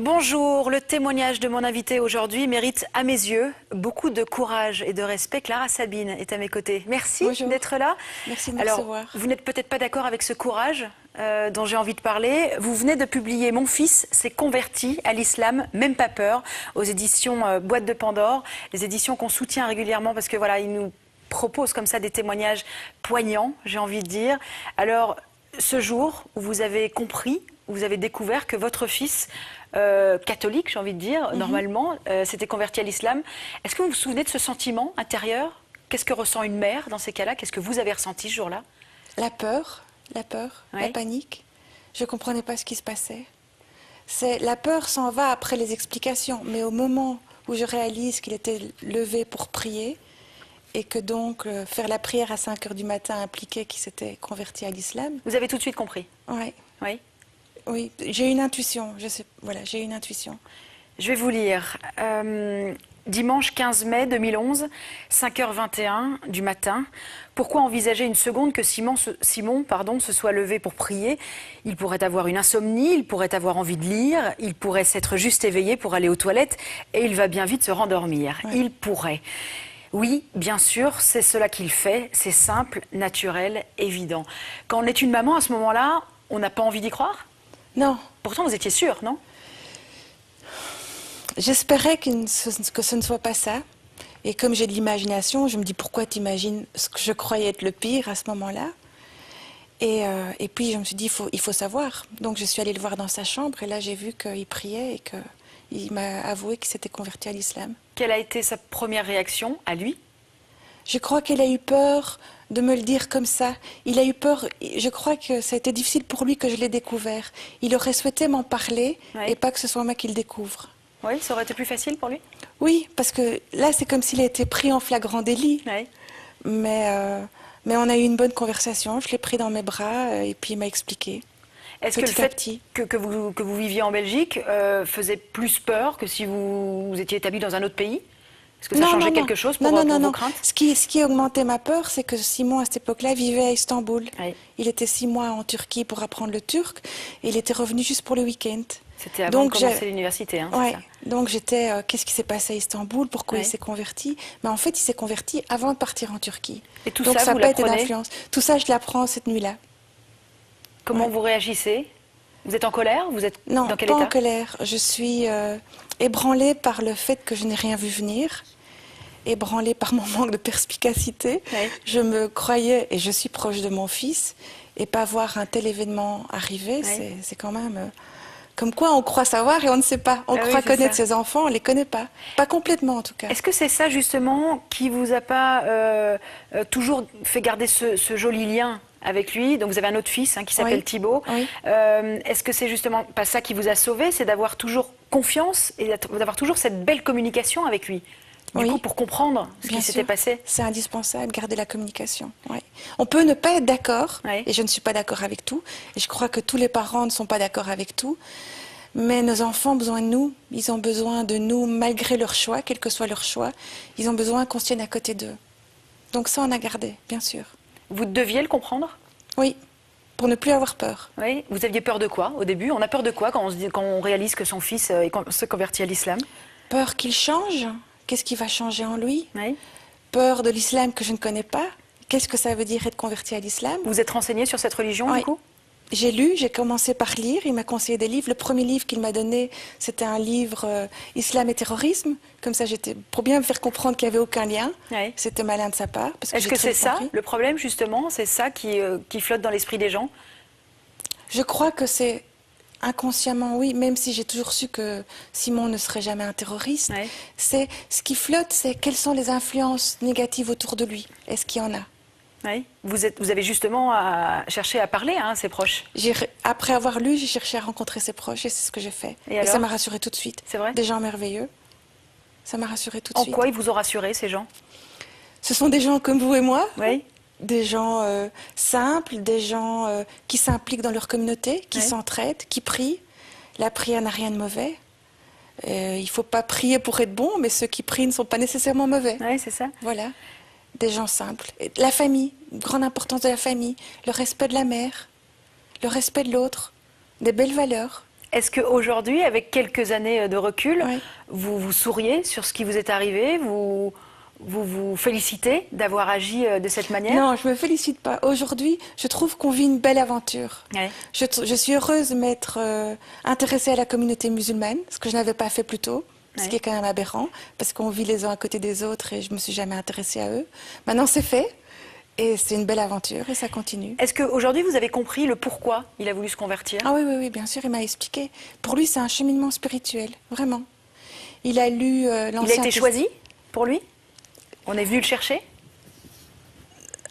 Bonjour, le témoignage de mon invité aujourd'hui mérite à mes yeux beaucoup de courage et de respect. Clara Sabine est à mes côtés. Merci d'être là. Merci de me recevoir. Vous n'êtes peut-être pas d'accord avec ce courage dont j'ai envie de parler. Vous venez de publier Mon fils s'est converti à l'islam, même pas peur, aux éditions Boîte de Pandore, les éditions qu'on soutient régulièrement parce que voilà, ils nous proposent comme ça des témoignages poignants, j'ai envie de dire. Alors, ce jour où vous avez compris, où vous avez découvert que votre fils catholique, j'ai envie de dire, normalement, s'était converti à l'islam. Est-ce que vous vous souvenez de ce sentiment intérieur? Qu'est-ce que ressent une mère dans ces cas-là? Qu'est-ce que vous avez ressenti ce jour-là? La peur, la panique. Je ne comprenais pas ce qui se passait. La peur s'en va après les explications, mais au moment où je réalise qu'il était levé pour prier et que donc faire la prière à 5 heures du matin impliquait qu'il s'était converti à l'islam. Vous avez tout de suite compris? Oui. Oui. Oui, j'ai une intuition. Voilà, j'ai une intuition. Je vais vous lire. Dimanche 15 mai 2011, 5h21 du matin. Pourquoi envisager une seconde que Simon se soit levé pour prier? Il pourrait avoir une insomnie, il pourrait avoir envie de lire, il pourrait s'être juste éveillé pour aller aux toilettes et il va bien vite se rendormir. Ouais. Il pourrait. Oui, bien sûr, c'est cela qu'il fait. C'est simple, naturel, évident. Quand on est une maman, à ce moment-là, on n'a pas envie d'y croire? Non. Pourtant, vous étiez sûre, non? J'espérais que ce ne soit pas ça. Et comme j'ai de l'imagination, je me dis pourquoi t'imagines ce que je croyais être le pire à ce moment-là. Et puis je me suis dit il faut savoir. Donc je suis allée le voir dans sa chambre et là j'ai vu qu'il priait et qu'il m'a avoué qu'il s'était converti à l'islam. Quelle a été sa première réaction à lui? Je crois qu'il a eu peur de me le dire comme ça. Il a eu peur, je crois que ça a été difficile pour lui que je l'ai découvert. Il aurait souhaité m'en parler et pas que ce soit moi qui le découvre. Oui, ça aurait été plus facile pour lui? Oui, parce que là c'est comme s'il a été pris en flagrant délit. Oui. Mais on a eu une bonne conversation, je l'ai pris dans mes bras et puis il m'a expliqué. Est-ce que le fait que vous viviez en Belgique faisait plus peur que si vous étiez établi dans un autre pays? Est-ce que ça changeait quelque chose pour vos craintes? Ce qui augmentait ma peur, c'est que Simon, à cette époque-là, vivait à Istanbul. Oui. Il était 6 mois en Turquie pour apprendre le turc et il était revenu juste pour le week-end. C'était avant de commencer l'université, hein, ouais, c'est ça? Donc j'étais, qu'est-ce qui s'est passé à Istanbul? Pourquoi il s'est converti? Mais en fait, il s'est converti avant de partir en Turquie. Et tout donc ça, ça vous n'a pas été l'apprenez? d'influence. Tout ça, je l'apprends cette nuit-là. Comment vous réagissez? Vous êtes en colère? Vous êtes Non, dans quel pas état? en colère. Je suis ébranlée par le fait que je n'ai rien vu venir. Ébranlée par mon manque de perspicacité. Oui. Je me croyais, et je suis proche de mon fils, et pas voir un tel événement arriver, c'est quand même... comme quoi on croit savoir et on ne sait pas. On croit connaître ses enfants, on ne les connaît pas. Pas complètement en tout cas. Est-ce que c'est ça justement qui vous a pas toujours fait garder ce joli lien avec lui? Donc vous avez un autre fils qui s'appelle Thibaut. Oui. Est-ce que c'est justement pas ça qui vous a sauvé? C'est d'avoir toujours confiance et d'avoir toujours cette belle communication avec lui? Du coup, pour comprendre ce qui s'était passé. C'est indispensable, garder la communication. Ouais. On peut ne pas être d'accord, et je ne suis pas d'accord avec tout, et je crois que tous les parents ne sont pas d'accord avec tout, mais nos enfants ont besoin de nous, ils ont besoin de nous malgré leur choix, quel que soit leur choix, ils ont besoin qu'on se tienne à côté d'eux. Donc ça, on a gardé, bien sûr. Vous deviez le comprendre? Oui, pour ne plus avoir peur. Oui. Vous aviez peur de quoi au début? On a peur de quoi quand on réalise que son fils se convertit à l'islam? Peur qu'il change. Qu'est-ce qui va changer en lui? Oui. Peur de l'islam que je ne connais pas. Qu'est-ce que ça veut dire être converti à l'islam? Vous êtes renseigné sur cette religion du coup? J'ai lu, j'ai commencé par lire, il m'a conseillé des livres. Le premier livre qu'il m'a donné, c'était un livre Islam et terrorisme. Comme ça, pour bien me faire comprendre qu'il n'y avait aucun lien. Oui. C'était malin de sa part. Est-ce que c'est ça, le problème justement? C'est ça qui flotte dans l'esprit des gens? Je crois que c'est... Inconsciemment, oui, même si j'ai toujours su que Simon ne serait jamais un terroriste. C'est ce qui flotte, c'est quelles sont les influences négatives autour de lui. Est-ce qu'il y en a? Oui. Vous avez justement cherché à parler à ses proches. Après avoir lu, j'ai cherché à rencontrer ses proches et c'est ce que j'ai fait. Et ça m'a rassurée tout de suite. C'est vrai? Des gens merveilleux. Ça m'a rassurée tout de suite. En quoi ils vous ont rassuré, ces gens? Ce sont des gens comme vous et moi. Oui. Des gens simples, des gens qui s'impliquent dans leur communauté, qui s'entraident, qui prient. La prière n'a rien de mauvais. Il ne faut pas prier pour être bon, mais ceux qui prient ne sont pas nécessairement mauvais. Oui, c'est ça. Voilà. Des gens simples. Et la famille, grande importance de la famille, le respect de la mère, le respect de l'autre, des belles valeurs. Est-ce qu'aujourd'hui, avec quelques années de recul, Oui. vous vous souriez sur ce qui vous est arrivé, vous vous félicitez d'avoir agi de cette manière? Non, je me félicite pas. Aujourd'hui, je trouve qu'on vit une belle aventure. Ouais. Je suis heureuse de m'être intéressée à la communauté musulmane, ce que je n'avais pas fait plus tôt, ce qui est quand même aberrant, parce qu'on vit les uns à côté des autres et je me suis jamais intéressée à eux. Maintenant, c'est fait et c'est une belle aventure et ça continue. Est-ce qu'aujourd'hui, vous avez compris le pourquoi il a voulu se convertir? Ah oui, oui, oui, bien sûr, il m'a expliqué. Pour lui, c'est un cheminement spirituel, vraiment. Il a lu l'Ancien Il a été choisi pour lui? On est venu le chercher?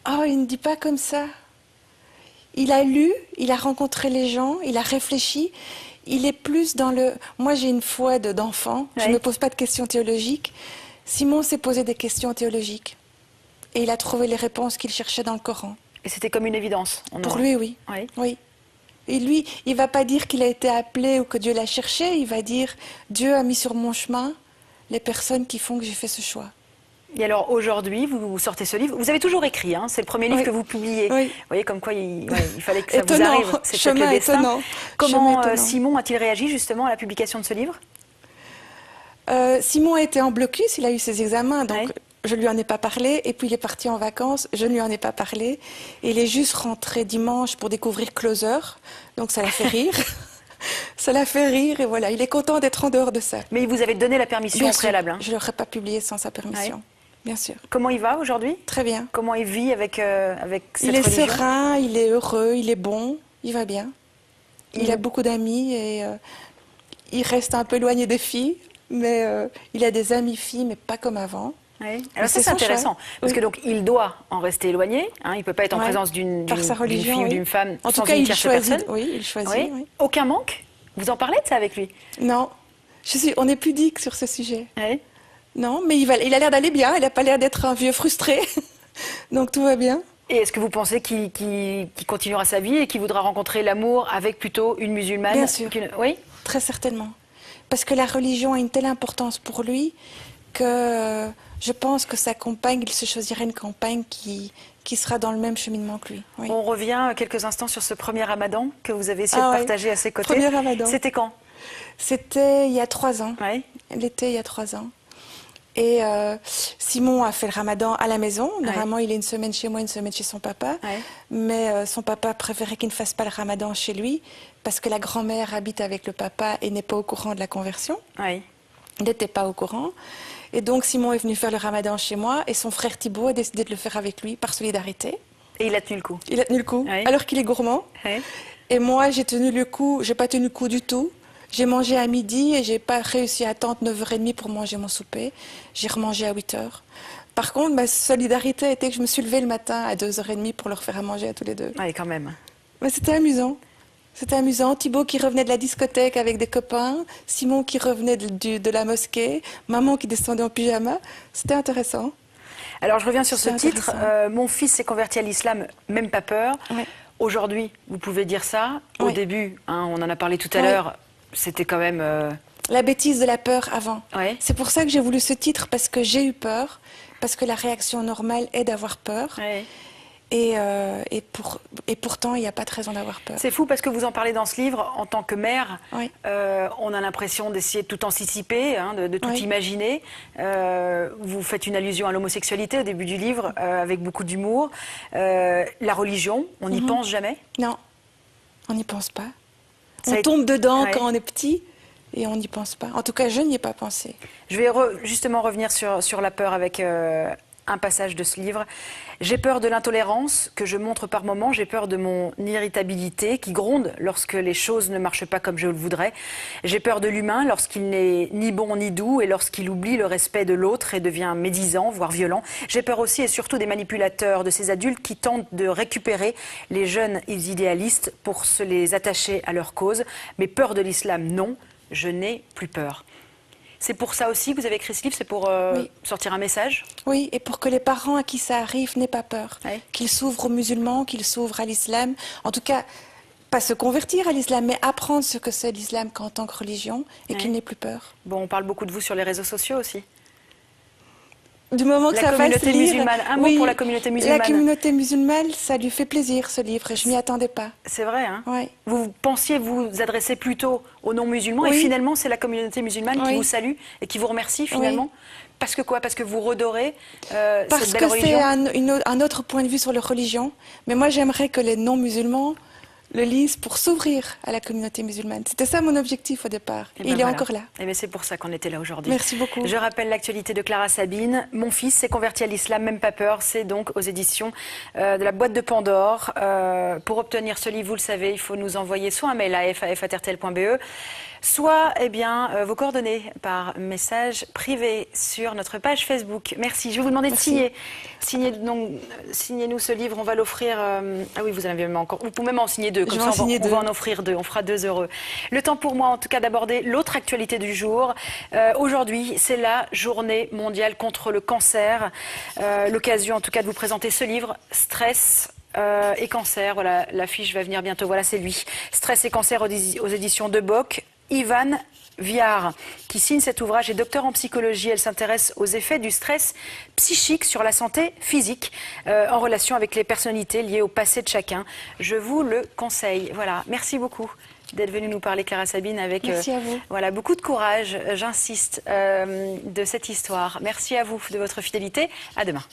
Oh, il ne dit pas comme ça. Il a lu, il a rencontré les gens, il a réfléchi. Il est plus dans le... Moi, j'ai une foi d'enfant. Je ne me pose pas de questions théologiques. Simon s'est posé des questions théologiques. Et il a trouvé les réponses qu'il cherchait dans le Coran. Et c'était comme une évidence? Pour lui, oui. Oui. Oui. Et lui, il ne va pas dire qu'il a été appelé ou que Dieu l'a cherché. Il va dire, Dieu a mis sur mon chemin les personnes qui font que j'ai fait ce choix. Et alors aujourd'hui, vous sortez ce livre. Vous avez toujours écrit, hein, c'est le premier livre que vous publiez. Oui. Vous voyez comme quoi il fallait que ça vous Étonnant. arrive. C'est peut-être le destin. Étonnant. Comment Chemin étonnant. Simon a-t-il réagi justement à la publication de ce livre? Simon était en blocus, il a eu ses examens, donc je ne lui en ai pas parlé. Et puis il est parti en vacances, je ne lui en ai pas parlé. Et il est juste rentré dimanche pour découvrir Closer, donc ça l'a fait rire. Ça l'a fait rire et voilà, il est content d'être en dehors de ça. Mais il vous avait donné la permission Bien au préalable. sûr, je ne l'aurais pas publié sans sa permission, bien sûr. Comment il va aujourd'hui? Très bien. Comment il vit avec cette Il est religion? serein, il est heureux, il est bon, il va bien. Il a beaucoup d'amis et il reste un peu éloigné des filles, mais il a des amis filles, mais pas comme avant. Oui. Alors ça c'est intéressant, parce que donc il doit en rester éloigné, hein, il ne peut pas être en présence d'une fille ou d'une femme en sans tout cas, une il tierce choisit, personne. Oui, il choisit. Oui. Oui. Aucun manque? Vous en parlez de ça avec lui? Non, on est pudique sur ce sujet. Oui. Non, mais il a l'air d'aller bien, il n'a pas l'air d'être un vieux frustré, donc tout va bien. Et est-ce que vous pensez qu'il continuera sa vie et qu'il voudra rencontrer l'amour avec plutôt une musulmane? Bien sûr. Oui. Très certainement. Parce que la religion a une telle importance pour lui que je pense que sa compagne, il se choisirait une compagne qui sera dans le même cheminement que lui. Oui. On revient quelques instants sur ce premier ramadan que vous avez essayé de partager à ses côtés. Premier ramadan. C'était quand? C'était il y a 3 ans. Oui. L'été, il y a 3 ans. Et Simon a fait le ramadan à la maison. Normalement, il est une semaine chez moi, une semaine chez son papa. Mais son papa préférait qu'il ne fasse pas le ramadan chez lui parce que la grand-mère habite avec le papa et n'est pas au courant de la conversion. Oui. Il n'était pas au courant. Et donc Simon est venu faire le ramadan chez moi et son frère Thibaut a décidé de le faire avec lui par solidarité. Et il a tenu le coup? Il a tenu le coup, alors qu'il est gourmand. Et moi, j'ai tenu le coup, j'ai pas tenu le coup du tout. J'ai mangé à midi et j'ai pas réussi à attendre 9h30 pour manger mon souper. J'ai remangé à 8h. Par contre, ma solidarité était que je me suis levée le matin à 2h30 pour leur faire à manger à tous les deux. Oui, quand même. Mais c'était amusant. C'était amusant. Thibaut qui revenait de la discothèque avec des copains, Simon qui revenait de la mosquée, maman qui descendait en pyjama. C'était intéressant. Alors je reviens sur ce titre. Mon fils s'est converti à l'islam, même pas peur. Aujourd'hui, vous pouvez dire ça. Au début, hein, on en a parlé tout à l'heure, c'était quand même... La bêtise de la peur avant. C'est pour ça que j'ai voulu ce titre, parce que j'ai eu peur, parce que la réaction normale est d'avoir peur. Et pourtant, il n'y a pas de raison d'avoir peur. C'est fou parce que vous en parlez dans ce livre, en tant que mère, on a l'impression d'essayer de tout anticiper, hein, de tout imaginer. Vous faites une allusion à l'homosexualité au début du livre, avec beaucoup d'humour. La religion, on n'y pense jamais? Non, on n'y pense pas. On tombe dedans quand on est petit et on n'y pense pas. En tout cas, je n'y ai pas pensé. Je vais justement revenir sur la peur avec... un passage de ce livre. J'ai peur de l'intolérance que je montre par moments, j'ai peur de mon irritabilité qui gronde lorsque les choses ne marchent pas comme je le voudrais. J'ai peur de l'humain lorsqu'il n'est ni bon ni doux et lorsqu'il oublie le respect de l'autre et devient médisant, voire violent. J'ai peur aussi et surtout des manipulateurs, de ces adultes qui tentent de récupérer les jeunes idéalistes pour se les attacher à leur cause. Mais peur de l'islam, non, je n'ai plus peur. C'est pour ça aussi que vous avez écrit ce livre, c'est pour sortir un message? Oui, et pour que les parents à qui ça arrive n'aient pas peur. Qu'ils s'ouvrent aux musulmans, qu'ils s'ouvrent à l'islam. En tout cas, pas se convertir à l'islam, mais apprendre ce que c'est l'islam en tant que religion et qu'ils n'aient plus peur. Bon, on parle beaucoup de vous sur les réseaux sociaux aussi. Du moment que la ça fasse communauté lire, musulmane. Un mot pour la communauté musulmane. La communauté musulmane, ça lui fait plaisir ce livre et je m'y attendais pas. C'est vrai, hein? Oui. Vous pensiez vous adresser plutôt aux non-musulmans et finalement c'est la communauté musulmane qui vous salue et qui vous remercie finalement. Parce que quoi? Parce que vous redorez cette belle religion. Parce que c'est un autre point de vue sur la religion. Mais moi j'aimerais que les non-musulmans le lisent pour s'ouvrir à la communauté musulmane. C'était ça mon objectif au départ. Et il est encore là. Et bien c'est pour ça qu'on était là aujourd'hui. Merci beaucoup. Je rappelle l'actualité de Clara Sabine. Mon fils s'est converti à l'islam, même pas peur. C'est donc aux éditions de la boîte de Pandore. Pour obtenir ce livre, vous le savez, il faut nous envoyer soit un mail à faf@rtl.be, soit vos coordonnées par message privé sur notre page Facebook. Merci. Je vais vous demander de signer. Signez-nous ce livre. On va l'offrir. Ah oui, vous en avez même encore. Vous pouvez même en signer deux. Comme ça, on va en offrir deux. On fera 2 heureux. Le temps pour moi, en tout cas, d'aborder l'autre actualité du jour. Aujourd'hui, c'est la journée mondiale contre le cancer. L'occasion, en tout cas, de vous présenter ce livre, Stress et cancer. Voilà, l'affiche va venir bientôt. Voilà, c'est lui. Stress et cancer aux éditions de Bock. Ivan Viard, qui signe cet ouvrage, est docteur en psychologie. Elle s'intéresse aux effets du stress psychique sur la santé physique en relation avec les personnalités liées au passé de chacun. Je vous le conseille. Voilà, merci beaucoup d'être venue nous parler, Clara Sabine, avec merci à vous. Voilà, beaucoup de courage, j'insiste, de cette histoire. Merci à vous de votre fidélité. À demain.